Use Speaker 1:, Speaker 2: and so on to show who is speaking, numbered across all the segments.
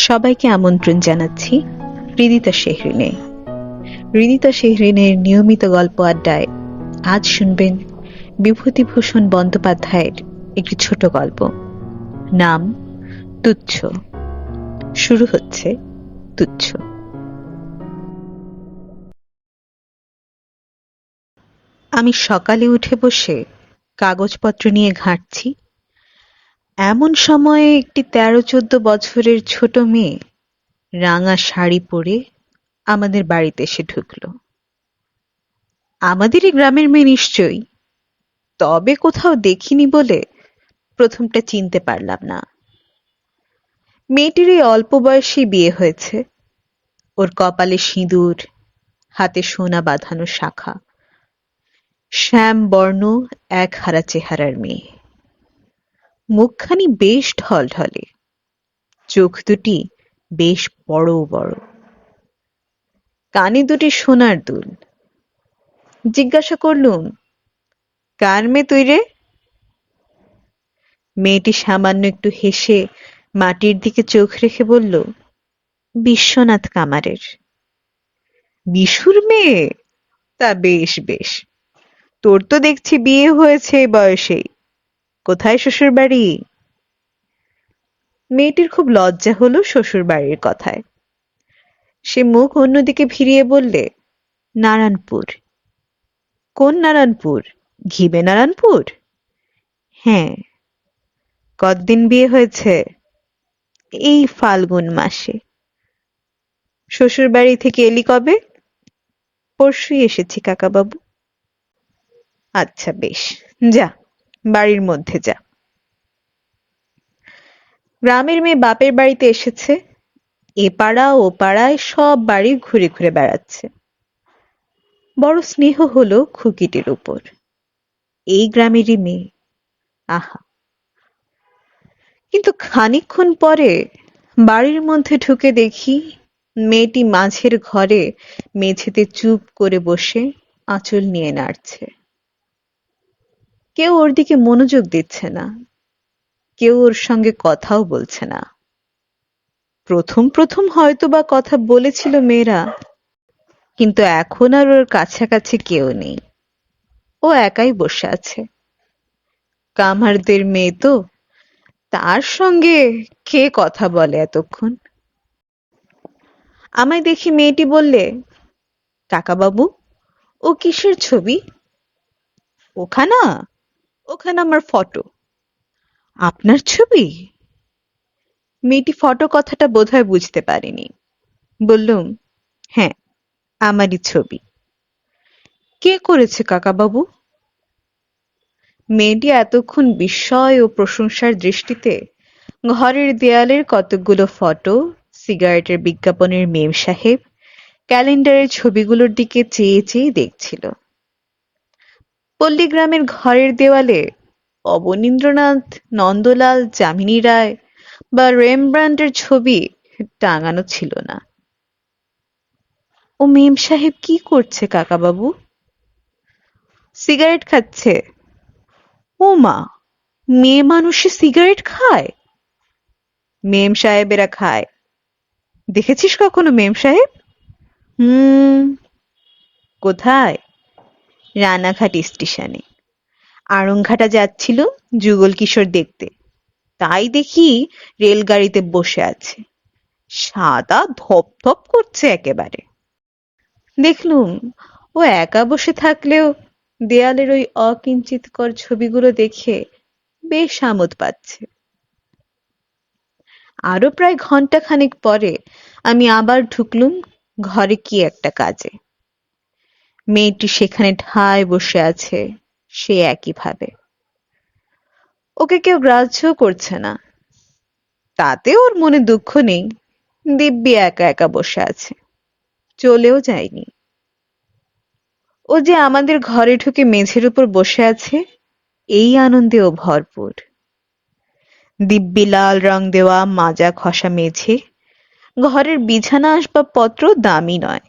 Speaker 1: সবাইকে আমন্ত্রণ জানাচ্ছি হৃদিতা শেহরিনে। হৃদিতা শেহরিনের নিয়মিত গল্প আড্ডায় আজ শুনবেন বিভূতিভূষণ বন্দ্যোপাধ্যায়ের একটি ছোট গল্প, নাম তুচ্ছ। শুরু হচ্ছে তুচ্ছ। আমি সকালে উঠে বসে কাগজপত্র নিয়ে ঘাঁটছি, এমন সময়ে একটি 13-14 বছরের ছোট মেয়ে রাঙা শাড়ি পরে আমাদের বাড়িতে এসে ঢুকলো। আমাদেরই গ্রামের মেয়ে নিশ্চয়ই, তবে কোথাও দেখিনি বলে প্রথমটা চিনতে পারলাম না। মেয়েটির এই অল্প বয়সী বিয়ে হয়েছে। ওর কপালে সিঁদুর, হাতে সোনা বাঁধানো শাখা, শ্যাম বর্ণ একহারা চেহারার মেয়ে। মুখখানি বেশ ঢলঢলে, চোখ দুটি বেশ বড় বড়, কানে দুটি সোনার দুল। জিজ্ঞাসা করলুম, কার মেয়ে তুই রে? মেয়েটি সামান্য একটু হেসে মাটির দিকে চোখ রেখে বলল, বিশ্বনাথ কামারের। বিশুর মেয়ে? তা বেশ বেশ, তোর তো দেখছি বিয়ে হয়েছে এই বয়সেই। কোথায় শ্বশুর বাড়ি? মেয়েটির খুব লজ্জা হলো শ্বশুর বাড়ির কথায়। সে মুখ অন্যদিকে ফিরিয়ে বললে, নারায়ণপুর। কোন নারায়ণপুর? ঘিবে নারায়ণপুর? হ্যাঁ। কতদিন বিয়ে হয়েছে? এই ফাল্গুন মাসে। শ্বশুর বাড়ি থেকে এলি কবে? পরশুই এসেছি কাকাবাবু। আচ্ছা বেশ, যা বাড়ির মধ্যে যা। গ্রামের মেয়ে বাপের বাড়িতে এসেছে, এ পাড়া ও পাড়ায় সব বাড়ি ঘুরে ঘুরে বেড়াচ্ছে। বড় স্নেহ হলো খুকিটির উপর। এই গ্রামেরই মেয়ে, আহা। কিন্তু খানিকক্ষণ পরে বাড়ির মধ্যে ঢুকে দেখি মেয়েটি মাঝের ঘরে মেঝেতে চুপ করে বসে আঁচল নিয়ে নাড়ছে। কেউ ওর দিকে মনোযোগ দিচ্ছে না, কেউ ওর সঙ্গে কথাও বলছে না। প্রথম প্রথম হয়তো বা কথা বলেছিল মেয়েরা, কিন্তু এখন আর ওর কাছাকাছি কেউ নেই। ও একাই বসে আছে। কামারদের মেয়ে তো, তার সঙ্গে কে কথা বলে এতক্ষণ? আমায় দেখি মেয়েটি বললে, কাকাবাবু, ও কিসের ছবি? ওখানা? ওখানে আমার ফটো। আপনার ছবি? মেয়েটি ফটো কথাটা বোধহয় বুঝতে পারেনি। বললুম, হ্যাঁ, আমারই ছবি। কে করেছে কাকাবাবু? মেয়েটি এতক্ষণ বিস্ময় ও প্রশংসার দৃষ্টিতে ঘরের দেয়ালের কতকগুলো ফটো, সিগারেটের বিজ্ঞাপনের মেম সাহেব, ক্যালেন্ডারের ছবিগুলোর দিকে চেয়ে চেয়ে দেখছিল। পল্লীগ্রামের ঘরের দেওয়ালে অবনীন্দ্রনাথ, নন্দলাল, যামিনী রায় বা রেমব্রান্ডের ছবি টাঙানো ছিল না। ও মেম সাহেব কি করছে কাকাবাবু? সিগারেট খাচ্ছে। ও মা, মেয়ে মানুষে সিগারেট খায়? মেম সাহেবেরা খায়। দেখেছিস কখনো মেম সাহেব? হুম। কোথায়? রানাঘাট স্টেশনে। আড়ংঘাটা যাচ্ছিল যুগল কিশোর দেখতে, তাই দেখি রেলগাড়িতে বসে আছে। সাদা ধপ ধপ করছে একেবারে। দেখলুম ও একা বসে থাকলেও দেয়ালের ওই অকিঞ্চিতকর ছবিগুলো দেখে বেশ আমোদ পাচ্ছে। আরো প্রায় ঘন্টা খানেক পরে আমি আবার ঢুকলুম ঘরে কি একটা কাজে। মেয়েটি সেখানে ঠায় বসে আছে, সে একইভাবে। ওকে কেউ গ্রাহ্য করছে না। তাতে ওর মনে দুঃখ নেই, দিব্যি একা একা বসে আছে, চলেও যায়নি। ও যে আমাদের ঘরে ঢুকে মেঝের উপর বসে আছে, এই আনন্দে ও ভরপুর। দিব্যি লাল রং দেওয়া মাজা ঘষা মেঝে, ঘরের বিছানা আসবাবপত্র দামি নয়,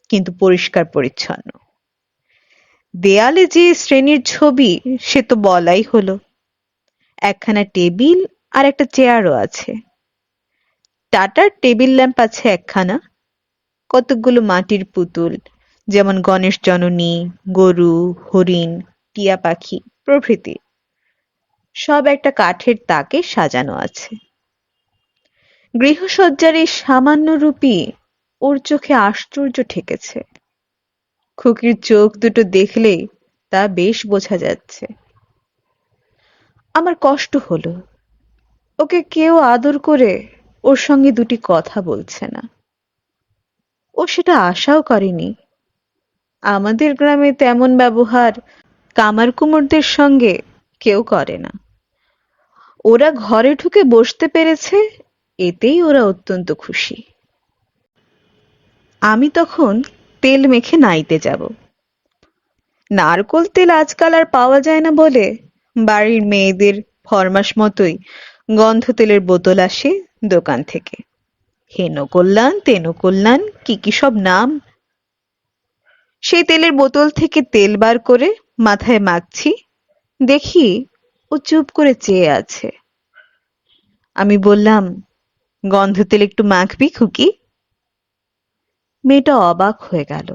Speaker 1: কিন্তু পরিষ্কার পরিচ্ছন্ন। দেয়ালে যে শ্রেণীর ছবি সে তো বলাই হলো। একখানা টেবিল আর একটা চেয়ারও আছে। টাটার টেবিল ল্যাম্প আছে একখানা, কতকগুলো মাটির পুতুল, যেমন গণেশ জননী, গরু, হরিণ, টিয়া পাখি প্রভৃতি, সব একটা কাঠের তাকে সাজানো আছে। গৃহসজ্জার এই সামান্য রূপই ওর চোখে আশ্চর্য ঠেকেছে। খুকির চোখ দুটো দেখলেই তা বেশ বোঝা যাচ্ছে। আমার কষ্ট হলো, ওকে কেউ আদর করে ওর সঙ্গে দুটি কথা বলছে না। ও সেটা আশাও করেনি। আমাদের গ্রামে তেমন ব্যবহার কামার কুমোরদের সঙ্গে কেউ করে না। ওরা ঘরে ঢুকে বসতে পেরেছে, এতেই ওরা অত্যন্ত খুশি। আমি তখন তেল মেখে নাইতে যাব। নারকোল তেল আজকাল আর পাওয়া যায় না বলে বাড়ির মেয়েদের ফরমাস মতোই গন্ধ তেলের বোতল আসে দোকান থেকে। হেন কল্যাণ তেন কল্যাণ কি কি সব নাম। সেই তেলের বোতল থেকে তেল বার করে মাথায় মাখছি, দেখি ও চুপ করে চেয়ে আছে। আমি বললাম, গন্ধ তেল একটু মাখবি খুকি? মেয়েটা অবাক হয়ে গেল।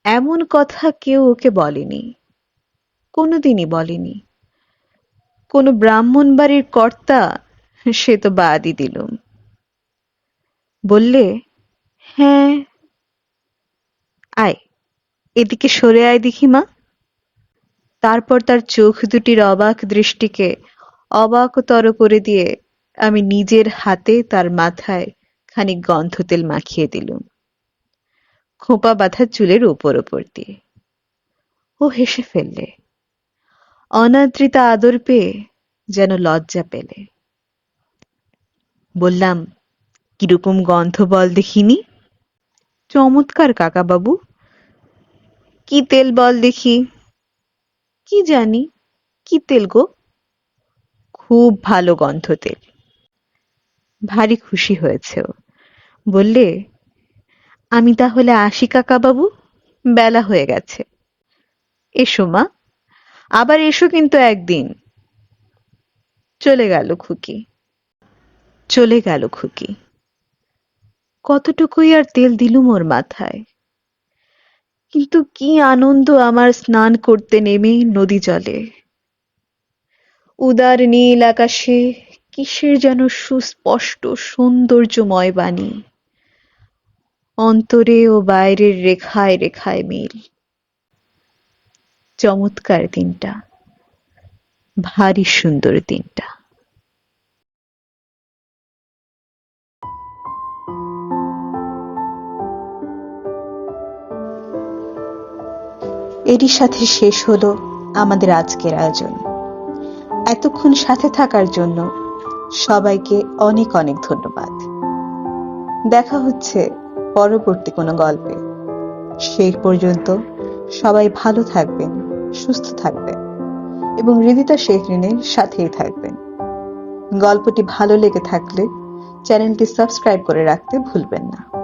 Speaker 1: এমন কথা কেউ ওকে বলেনি, কোনোদিনই বলেনি। কোনো ব্রাহ্মণ বাড়ির কর্তা সে তো বাদই দিলুম। বললে, হ্যাঁ, আয় এদিকে সরে আয় দেখি মা। তারপর তার চোখ দুটির অবাক দৃষ্টিকে অবাকতর করে দিয়ে আমি নিজের হাতে তার মাথায় খানিক গন্ধ তেল মাখিয়ে দিলুম, খোঁপা বাঁধা চুলের ওপর ওপর দিয়ে। ও হেসে ফেললে, অনাদৃতা আদর পেয়ে যেন লজ্জা পেলে। বললাম, কিরকম গন্ধ বল দেখিনি? চমৎকার কাকাবাবু। কি তেল বল দেখি? কি জানি, কি তেল গো? খুব ভালো গন্ধ তেল। ভারী খুশি হয়েছে ও। বললে, আমি তাহলে আসি কাকাবাবু, বেলা হয়ে গেছে। এসো মা, আবার এসো কিন্তু একদিন। চলে গেল খুকি। চলে গেল খুকি। কতটুকুই আর তেল দিলুম ওর মাথায়। কিন্তু কি আনন্দ আমার স্নান করতে নেমে নদী জলে। উদার নীল আকাশে কিসের যেন সুস্পষ্ট সৌন্দর্যময় বাণী, অন্তরে ও বাইরের রেখায় রেখায় মিল। চমৎকার দিনটা, ভারী সুন্দর দিনটা। এরই সাথে শেষ হলো আমাদের আজকের আয়োজন। এতক্ষণ সাথে থাকার জন্য সবাইকে অনেক অনেক ধন্যবাদ। দেখা হচ্ছে পরবর্তী কোনো গল্পে। সেই পর্যন্ত সবাই ভালো থাকবেন, সুস্থ থাকবেন এবং হৃদিতা শেখরিনের সাথেই থাকবেন। গল্পটি ভালো লেগে থাকলে চ্যানেলটি সাবস্ক্রাইব করে রাখতে ভুলবেন না।